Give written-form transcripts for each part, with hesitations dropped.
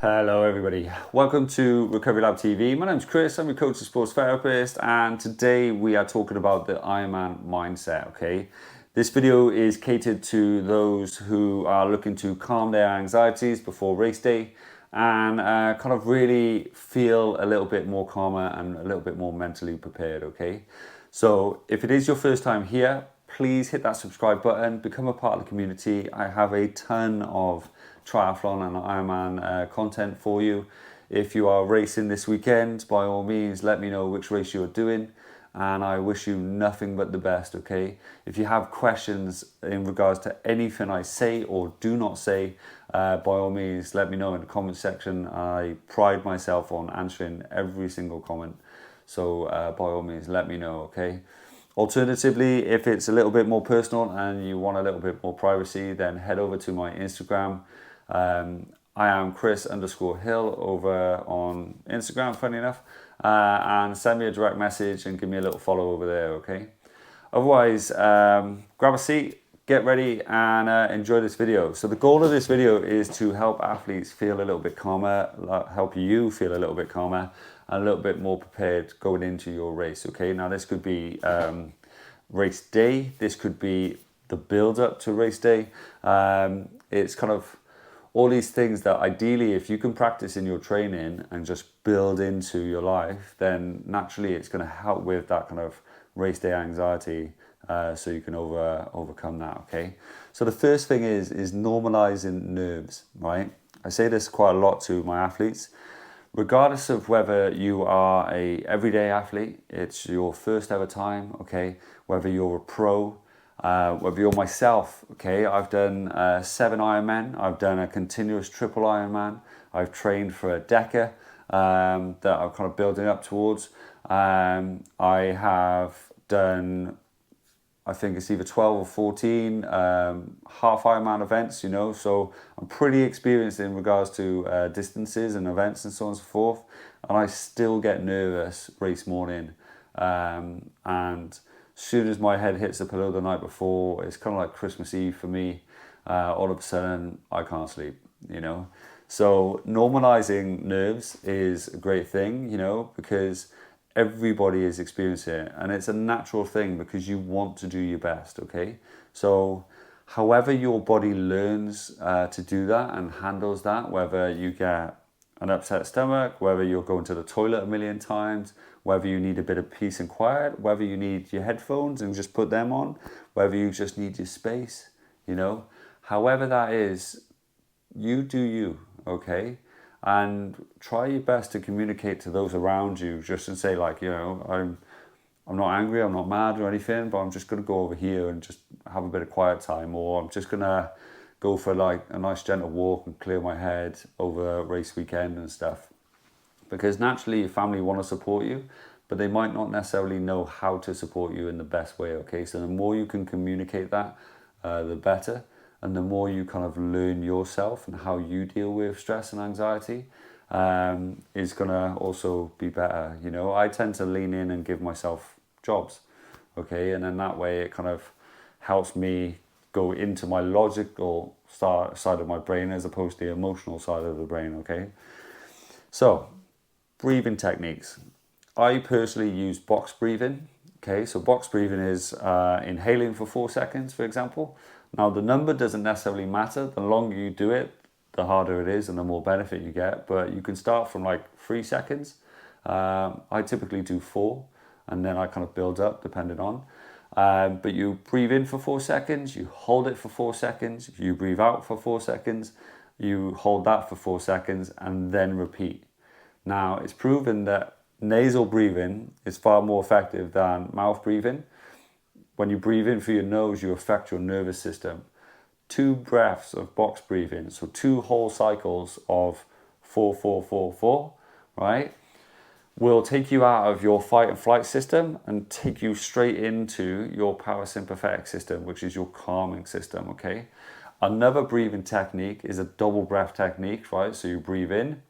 Hello everybody, welcome to Recovery Lab TV. My name's Chris, I'm your coach and sports therapist, and today we are talking about the Ironman mindset, okay? This video is catered to those who are looking to calm their anxieties before race day and kind of really feel a little bit more calmer and a little bit more mentally prepared, okay? So if it is your first time here, please hit that subscribe button, become a part of the community. I have a ton of triathlon and Ironman content for you. If you are racing this weekend, by all means, let me know which race you're doing, and I wish you nothing but the best, okay? If you have questions in regards to anything I say or do not say, by all means, let me know in the comment section. I pride myself on answering every single comment. So by all means, let me know, okay? Alternatively, if it's a little bit more personal and you want a little bit more privacy, then head over to my Instagram. I am Chris_Hill over on Instagram, funny enough, and send me a direct message and give me a little follow over there, okay? Otherwise, grab a seat, get ready, and enjoy this video. So the goal of this video is to help athletes feel a little bit calmer, help you feel a little bit calmer, and a little bit more prepared going into your race, okay? Now this could be race day, this could be the build up to race day. It's kind of all these things that ideally, if you can practice in your training and just build into your life, then naturally it's going to help with that kind of race day anxiety, so you can overcome that, okay? So the first thing is normalizing nerves, right? I say this quite a lot to my athletes. Regardless of whether you are a everyday athlete, it's your first ever time, okay? Whether you're a pro, whether you're myself, okay? I've done 7 Ironman, I've done a continuous triple Ironman, I've trained for a Deca that I'm kind of building up towards. I have done, I think it's either 12 or 14 half Ironman events, you know, so I'm pretty experienced in regards to distances and events and so on and so forth, and I still get nervous race morning, and as soon as my head hits the pillow the night before, it's kind of like Christmas Eve for me. All of a sudden, I can't sleep, you know. So normalizing nerves is a great thing, you know, because everybody is experiencing it. And it's a natural thing because you want to do your best, okay? So however your body learns to do that and handles that, whether you get an upset stomach, whether you're going to the toilet a million times, whether you need a bit of peace and quiet, whether you need your headphones and just put them on, whether you just need your space, you know, however that is, you do you, okay? And try your best to communicate to those around you, just and say like, you know, I'm not angry, I'm not mad or anything, but I'm just going to go over here and just have a bit of quiet time, or I'm just going to go for like a nice gentle walk and clear my head over a race weekend and stuff. Because naturally your family want to support you, but they might not necessarily know how to support you in the best way, okay? So the more you can communicate that, the better. And the more you kind of learn yourself and how you deal with stress and anxiety, is going to also be better. You know, I tend to lean in and give myself jobs, okay? And then that way it kind of helps me go into my logical side of my brain as opposed to the emotional side of the brain, okay? So, breathing techniques. I personally use box breathing. Okay, so box breathing is inhaling for 4 seconds, for example. Now, the number doesn't necessarily matter. The longer you do it, the harder it is and the more benefit you get. But you can start from like 3 seconds. I typically do 4, and then I kind of build up depending on. But you breathe in for 4 seconds, you hold it for 4 seconds, you breathe out for 4 seconds, you hold that for 4 seconds, and then repeat. Now, it's proven that nasal breathing is far more effective than mouth breathing. When you breathe in through your nose, you affect your nervous system. 2 breaths of box breathing, so 2 whole cycles of 4, 4, 4, 4, right, will take you out of your fight and flight system and take you straight into your parasympathetic system, which is your calming system, okay? Another breathing technique is a double breath technique, right? So you breathe in,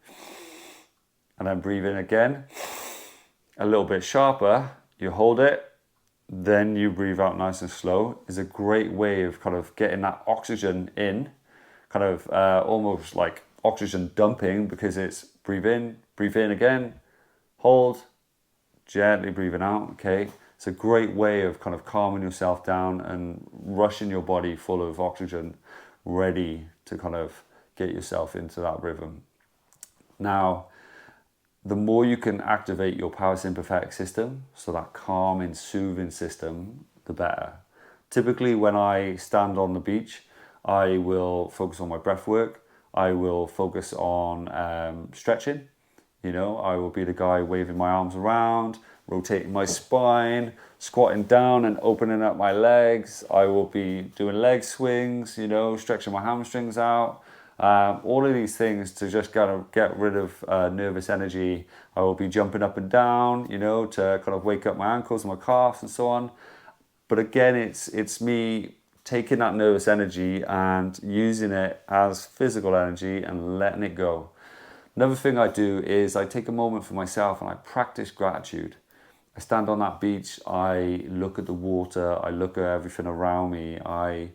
and then breathe in again, a little bit sharper, you hold it, then you breathe out nice and slow. Is a great way of kind of getting that oxygen in, kind of almost like oxygen dumping because it's breathe in again, hold, gently breathing out, okay? It's a great way of kind of calming yourself down and rushing your body full of oxygen, ready to kind of get yourself into that rhythm. Now, the more you can activate your parasympathetic system, so that calming, soothing system, the better. Typically, when I stand on the beach, I will focus on my breath work. I will focus on stretching. You know, I will be the guy waving my arms around, rotating my spine, squatting down and opening up my legs. I will be doing leg swings, you know, stretching my hamstrings out. All of these things to just kind of get rid of nervous energy. I will be jumping up and down, you know, to kind of wake up my ankles and my calves and so on. But again, it's me taking that nervous energy and using it as physical energy and letting it go. Another thing I do is I take a moment for myself and I practice gratitude. I stand on that beach, I look at the water, I look at everything around me, I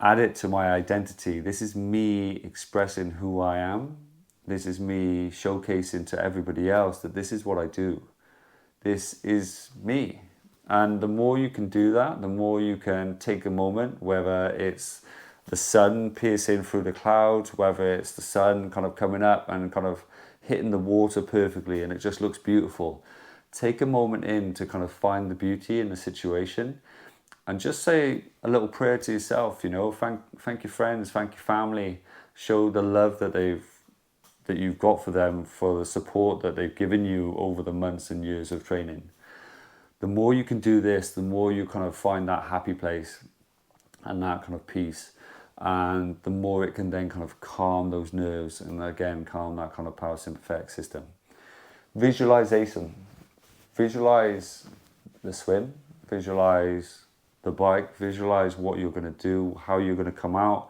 add it to my identity. This is me expressing who I am. This is me showcasing to everybody else that this is what I do. This is me. And the more you can do that, the more you can take a moment, whether it's the sun piercing through the clouds, whether it's the sun kind of coming up and kind of hitting the water perfectly and it just looks beautiful. Take a moment in to kind of find the beauty in the situation and just say a little prayer to yourself, you know, thank your friends, thank your family, show the love that you've got for them, for the support that they've given you over the months and years of training. The more you can do this, the more you kind of find that happy place and that kind of peace. And the more it can then kind of calm those nerves and again, calm that kind of parasympathetic system. Visualization. Visualize the swim, visualize the bike, visualize what you're going to do, how you're going to come out,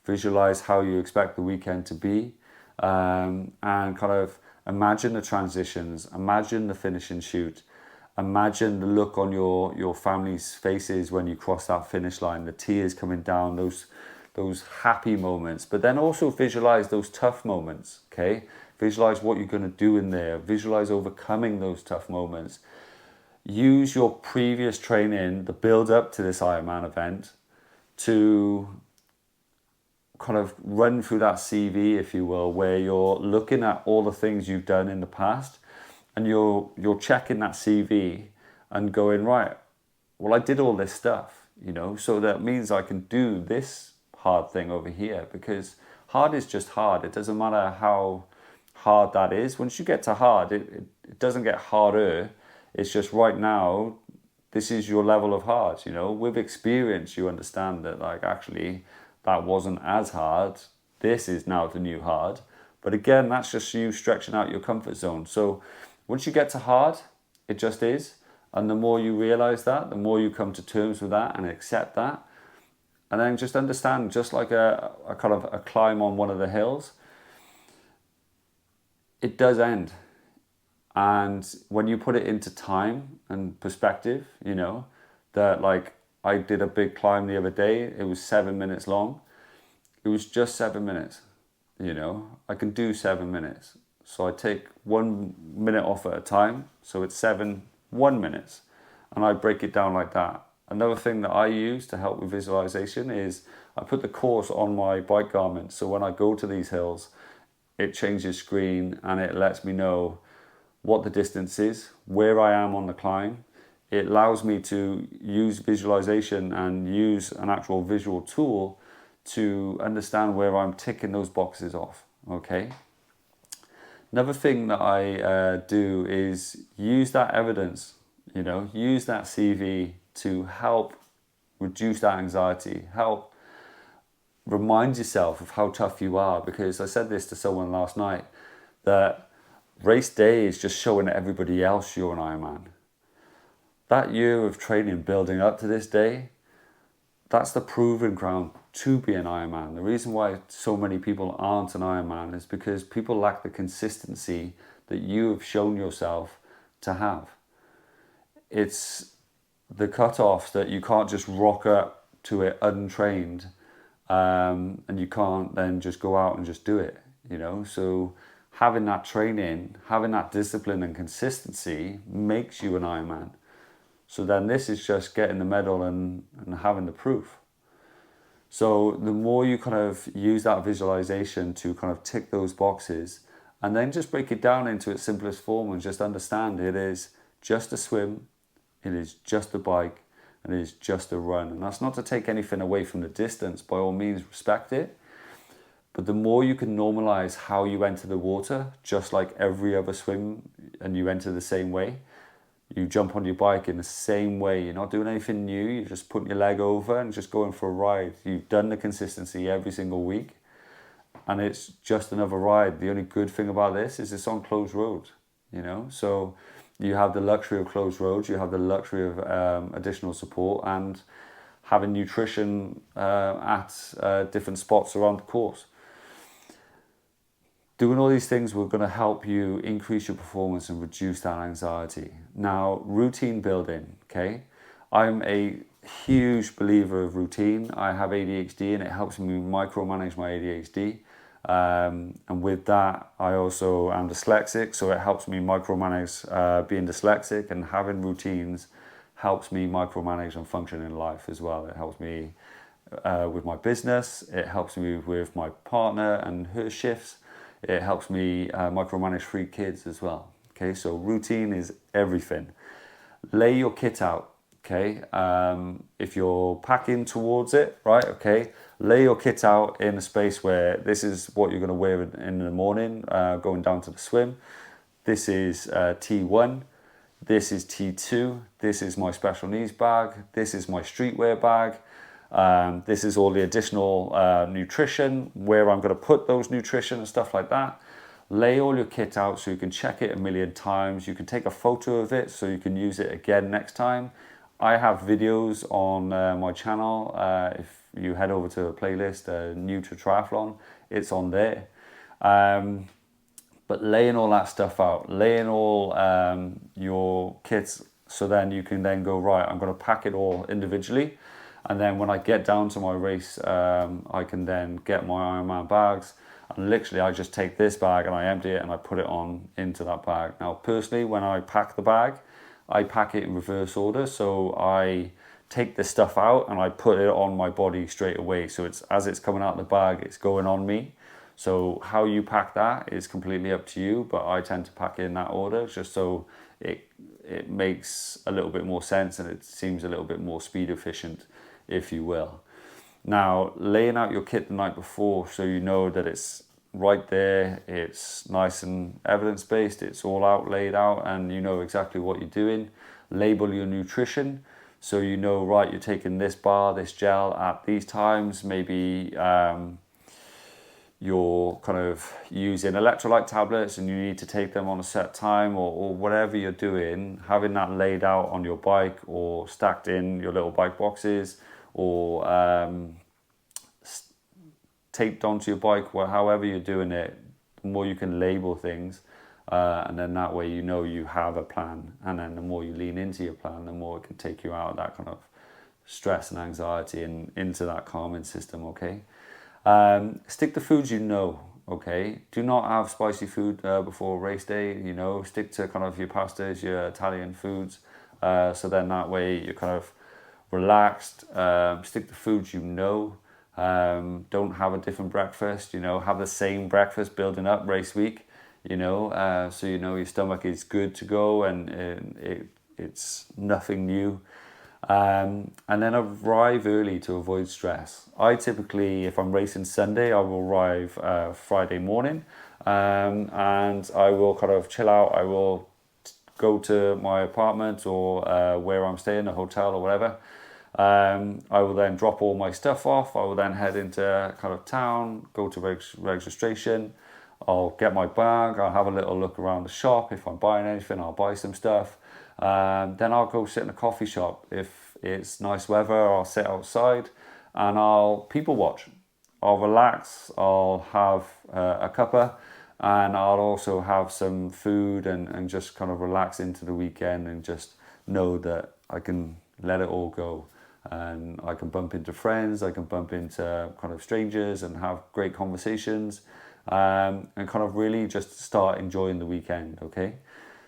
visualize how you expect the weekend to be, and kind of imagine the transitions, imagine the finish and shoot. Imagine the look on your family's faces when you cross that finish line, the tears coming down, those happy moments, but then also visualize those tough moments, okay? Visualize what you're going to do in there. Visualize overcoming those tough moments. Use your previous training, the build up to this Ironman event, to kind of run through that CV, if you will, where you're looking at all the things you've done in the past and you're checking that CV and going, right, well, I did all this stuff, you know, so that means I can do this hard thing over here, because hard is just hard. It doesn't matter how hard that is. Once you get to hard, it doesn't get harder. It's just right now, this is your level of hard, you know. With experience, you understand that, like, actually, that wasn't as hard. This is now the new hard. But again, that's just you stretching out your comfort zone. So once you get to hard, it just is. And the more you realize that, the more you come to terms with that and accept that. And then just understand, just like a kind of a climb on one of the hills, it does end. And when you put it into time and perspective, you know, that, like, I did a big climb the other day. It was 7 minutes long. It was just 7 minutes, you know. I can do 7 minutes. So I take 1 minute off at a time. So it's 1 minute. And I break it down like that. Another thing that I use to help with visualization is I put the course on my bike garment. So when I go to these hills, it changes screen and it lets me know what the distance is, where I am on the climb. It allows me to use visualization and use an actual visual tool to understand where I'm ticking those boxes off, okay? Another thing that I do is use that evidence, you know, use that CV to help reduce that anxiety, help remind yourself of how tough you are. Because I said this to someone last night, that race day is just showing everybody else you're an Ironman. That year of training building up to this day, that's the proving ground to be an Ironman. The reason why so many people aren't an Ironman is because people lack the consistency that you have shown yourself to have. It's the cutoffs that you can't just rock up to it untrained, and you can't then just go out and just do it. you know. So having that training, having that discipline and consistency makes you an Ironman. So then this is just getting the medal and having the proof. So the more you kind of use that visualization to kind of tick those boxes, and then just break it down into its simplest form and just understand it is just a swim, it is just a bike, and it is just a run. And that's not to take anything away from the distance. By all means, respect it. But the more you can normalize how you enter the water, just like every other swim, and you enter the same way, you jump on your bike in the same way. You're not doing anything new. You're just putting your leg over and just going for a ride. You've done the consistency every single week, and it's just another ride. The only good thing about this is it's on closed roads, you know. So you have the luxury of closed roads. You have the luxury of additional support and having nutrition at different spots around the course. Doing all these things will going to help you increase your performance and reduce that anxiety. Now, routine building, okay? I'm a huge believer of routine. I have ADHD and it helps me micromanage my ADHD. And with that, I also am dyslexic, so it helps me micromanage being dyslexic, and having routines helps me micromanage and function in life as well. It helps me with my business. It helps me with my partner and her shifts. It helps me micromanage 3 kids as well. Okay, so routine is everything. Lay your kit out. Okay, if you're packing towards it, right? Okay, lay your kit out in a space where this is what you're going to wear in the morning, going down to the swim. This is T1. This is T2. This is my special needs bag. This is my streetwear bag. This is all the additional nutrition, where I'm going to put those nutrition and stuff like that. Lay all your kit out so you can check it a million times. You can take a photo of it so you can use it again next time. I have videos on my channel. If you head over to a playlist, New to Triathlon, it's on there. But laying all that stuff out, laying all your kits, so then you can then go, right, I'm going to pack it all individually. And then when I get down to my race, I can then get my Ironman bags. And literally, I just take this bag and I empty it and I put it on into that bag. Now, personally, when I pack the bag, I pack it in reverse order. So I take the stuff out and I put it on my body straight away. So it's as it's coming out of the bag, it's going on me. So how you pack that is completely up to you. But I tend to pack it in that order just so it makes a little bit more sense and it seems a little bit more speed efficient, if you will. Now, laying out your kit the night before so you know that it's right there, it's nice and evidence-based, it's all out, laid out, and you know exactly what you're doing. Label your nutrition so you know, right, you're taking this bar, this gel at these times. Maybe you're kind of using electrolyte tablets and you need to take them on a set time, or whatever you're doing, having that laid out on your bike or stacked in your little bike boxes, or taped onto your bike, however you're doing it, the more you can label things, and then that way you know you have a plan, and then the more you lean into your plan, the more it can take you out of that kind of stress and anxiety and into that calming system, okay? Stick to foods you know, okay? Do not have spicy food before race day, you know, stick to kind of your pastas, your Italian foods, so then that way you're kind of relaxed. Stick to foods you know. Don't have a different breakfast, you know, have the same breakfast building up race week, you know, so you know your stomach is good to go and it's nothing new. And then arrive early to avoid stress. I typically, if I'm racing Sunday, I will arrive Friday morning, and I will kind of chill out. I will go to my apartment or where I'm staying, a hotel or whatever. I will then drop all my stuff off. I will then head into kind of town, go to registration. I'll get my bag. I'll have a little look around the shop. If I'm buying anything, I'll buy some stuff. Then I'll go sit in a coffee shop. If it's nice weather, I'll sit outside and I'll people watch. I'll relax. I'll have a cuppa, and I'll also have some food and just kind of relax into the weekend and just know that I can let it all go. And I can bump into friends, I can bump into kind of strangers and have great conversations. and kind of really just start enjoying the weekend, okay?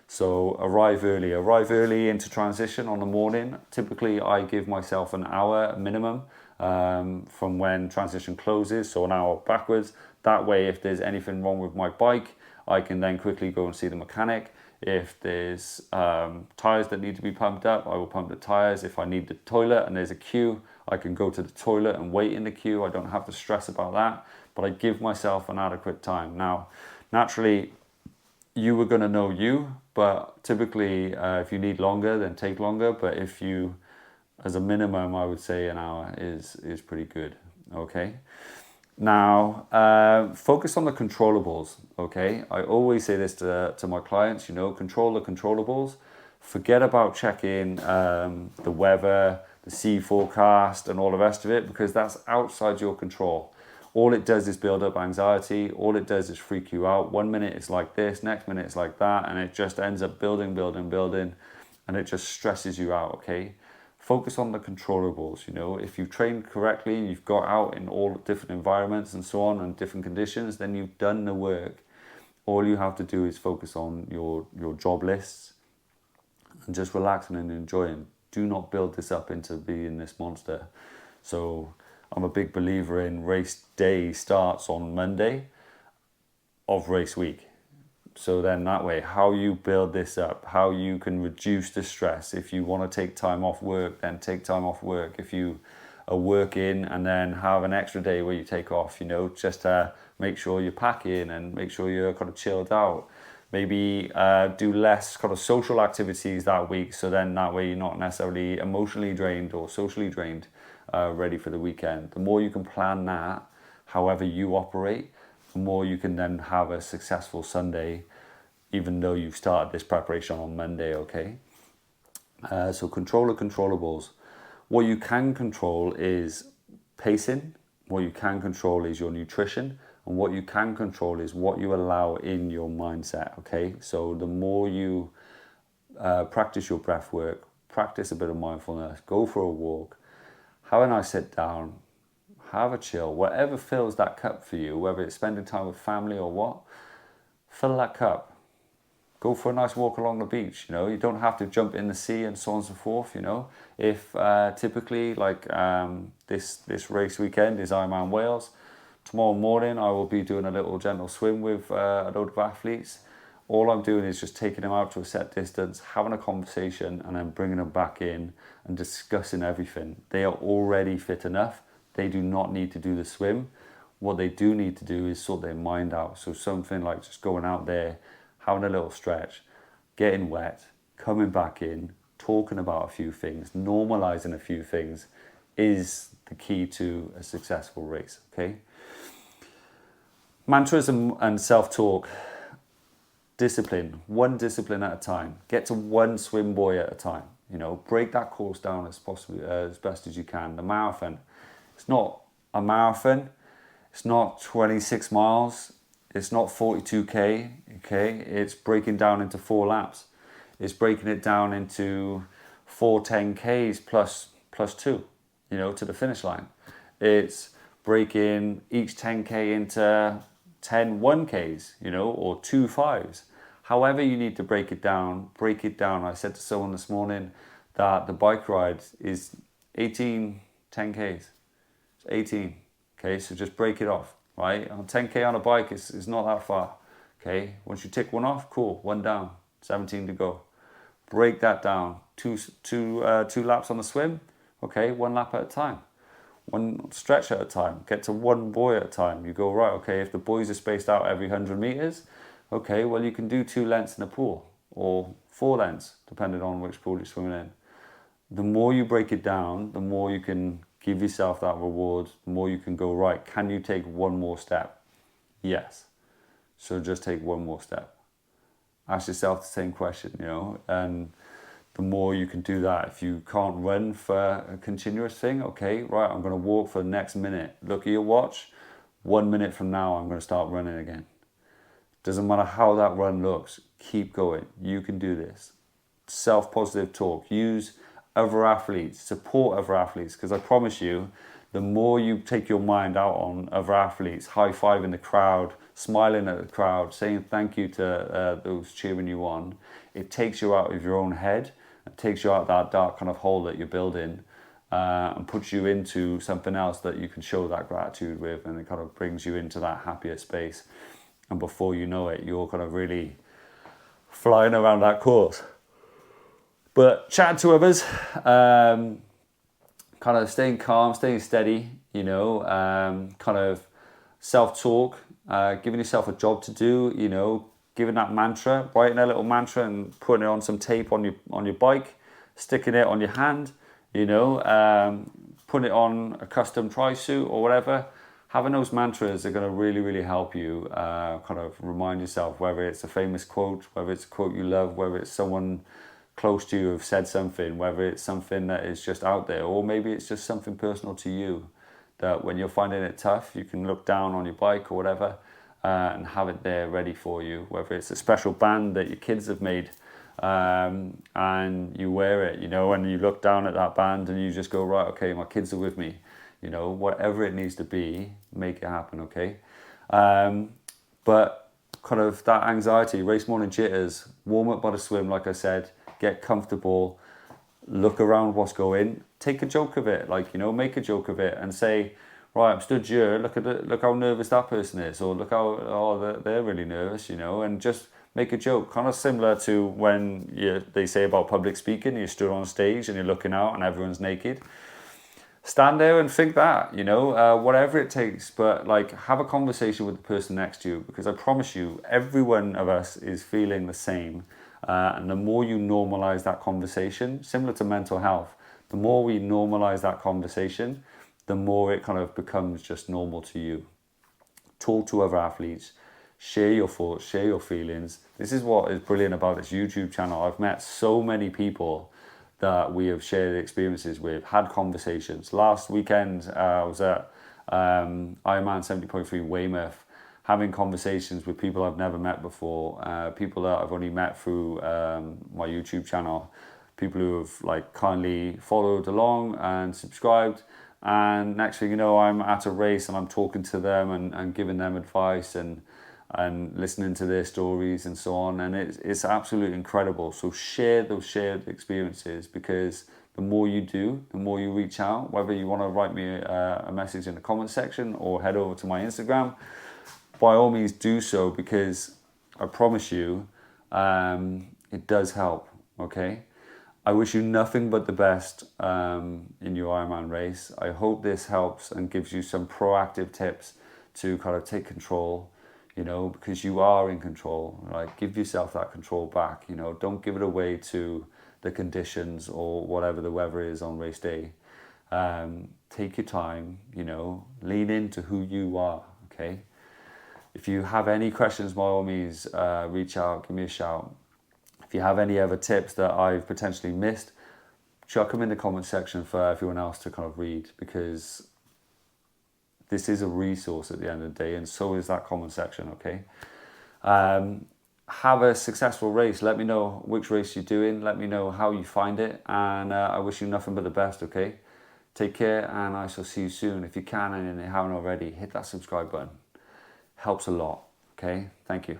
So arrive early into transition on the morning. Typically, I give myself an hour minimum from when transition closes, so an hour backwards. That way, if there's anything wrong with my bike, I can then quickly go and see the mechanic. If there's tyres that need to be pumped up, I will pump the tyres. If I need the toilet and there's a queue, I can go to the toilet and wait in the queue. I don't have to stress about that, but I give myself an adequate time. Now, naturally, you were going to know you, but typically if you need longer, then take longer. But if you, as a minimum, I would say an hour is pretty good, okay? Now, focus on the controllables, okay? I always say this to my clients, control the controllables. Forget about checking the weather, the sea forecast, and all the rest of it, because that's outside your control. All it does is build up anxiety. All it does is freak you out. 1 minute it's like this, next minute it's like that, and it just ends up building, and it just stresses you out, okay? Focus on the controllables, If you've trained correctly, you've got out in all different environments and so on, and different conditions, then you've done the work. All you have to do is focus on your job lists and just relaxing and enjoying. Do not build this up into being this monster. So I'm a big believer in race day starts on Monday of race week. So then that way, how you build this up, how you can reduce the stress. If you want to take time off work, then take time off work. If you are working and then have an extra day where you take off, just to make sure you're packing and make sure you're kind of chilled out. Maybe do less kind of social activities that week. So then that way you're not necessarily emotionally drained or socially drained, ready for the weekend. The more you can plan that, however you operate, the more you can then have a successful Sunday, even though you've started this preparation on Monday, okay? So control the controllables. What you can control is pacing. What you can control is your nutrition. And what you can control is what you allow in your mindset, okay? So the more you practice your breath work, practice a bit of mindfulness, go for a walk, have a nice sit down, have a chill, whatever fills that cup for you, whether it's spending time with family or what, fill that cup. Go for a nice walk along the beach, you don't have to jump in the sea and so on and so forth, If typically like this race weekend is IRONMAN Wales, tomorrow morning I will be doing a little gentle swim with a load of athletes. All I'm doing is just taking them out to a set distance, having a conversation, and then bringing them back in and discussing everything. They are already fit enough. They do not need to do the swim. What they do need to do is sort their mind out. So something like just going out there, having a little stretch, getting wet, coming back in, talking about a few things, normalizing a few things is the key to a successful race, okay? Mantras and self-talk. Discipline, one discipline at a time. Get to one swim buoy at a time. Break that course down as best as you can. The marathon, it's not a marathon. It's not 26 miles. It's not 42K, okay? It's breaking down into 4 laps. It's breaking it down into 4 10Ks plus 2, to the finish line. It's breaking each 10K into 10 1Ks, or 2 5s. However you need to break it down, break it down. I said to someone this morning that the bike ride is 18 10Ks. It's 18, okay? So just break it off, right? On 10K on a bike is not that far, okay? Once you tick one off, cool, one down, 17 to go. Break that down. Two laps on the swim, okay? 1 lap at a time. 1 stretch at a time. Get to 1 buoy at a time. You go, right, okay, if the buoys are spaced out every 100 meters, okay, well, you can do 2 lengths in a pool or 4 lengths, depending on which pool you're swimming in. The more you break it down, the more you can give yourself that reward, the more you can go, right, can you take 1 more step? Yes. So just take 1 more step. Ask yourself the same question, and the more you can do that. If you can't run for a continuous thing, okay, right, I'm going to walk for the next minute. Look at your watch. 1 minute from now, I'm going to start running again. Doesn't matter how that run looks. Keep going. You can do this. Self-positive talk. Use other athletes. Support other athletes. Because I promise you, the more you take your mind out on other athletes, high-fiving the crowd, smiling at the crowd, saying thank you to those cheering you on, it takes you out of your own head. It takes you out of that dark kind of hole that you're building, and puts you into something else that you can show that gratitude with, and it kind of brings you into that happier space. And before you know it, you're kind of really flying around that course. But chat to others, kind of staying calm, staying steady, kind of self-talk, giving yourself a job to do, giving that mantra, writing a little mantra and putting it on some tape on your bike, sticking it on your hand, putting it on a custom tri-suit or whatever. Having those mantras are going to really, really help you kind of remind yourself, whether it's a famous quote, whether it's a quote you love, whether it's someone close to you have said something, whether it's something that is just out there, or maybe it's just something personal to you, that when you're finding it tough, you can look down on your bike or whatever and have it there ready for you, whether it's a special band that your kids have made, and you wear it, and you look down at that band and you just go, right, okay, my kids are with me, whatever it needs to be, make it happen, okay? But kind of that anxiety, race morning jitters, warm up by the swim, like I said, get comfortable, look around what's going, take a joke of it, make a joke of it and say, right, I'm stood here, look how nervous that person is, or look how, they're really nervous, and just make a joke, kind of similar to when they say about public speaking, you're stood on stage and you're looking out and everyone's naked. Stand there and think that, whatever it takes, but have a conversation with the person next to you, because I promise you, every one of us is feeling the same. And the more you normalize that conversation, similar to mental health, the more we normalize that conversation, the more it kind of becomes just normal to you. Talk to other athletes, share your thoughts, share your feelings. This is what is brilliant about this YouTube channel. I've met so many people that we have shared experiences with, had conversations. Last weekend, I was at Ironman 70.3 Weymouth, having conversations with people I've never met before, people that I've only met through my YouTube channel, people who have kindly followed along and subscribed. And next thing you know, I'm at a race and I'm talking to them and giving them advice and listening to their stories and so on. And it's absolutely incredible. So share those shared experiences, because the more you do, the more you reach out, whether you want to write me a message in the comment section or head over to my Instagram, by all means do so, because I promise you, it does help, okay? I wish you nothing but the best in your Ironman race. I hope this helps and gives you some proactive tips to kind of take control, because you are in control, right? Give yourself that control back, don't give it away to the conditions or whatever the weather is on race day. Take your time, lean into who you are, okay? If you have any questions, by all means, reach out, give me a shout. If you have any other tips that I've potentially missed, chuck them in the comment section for everyone else to kind of read, because this is a resource at the end of the day, and so is that comment section, okay? Have a successful race. Let me know which race you're doing. Let me know how you find it, and I wish you nothing but the best, okay? Take care, and I shall see you soon. If you can, and you haven't already, hit that subscribe button. Helps a lot, okay? Thank you.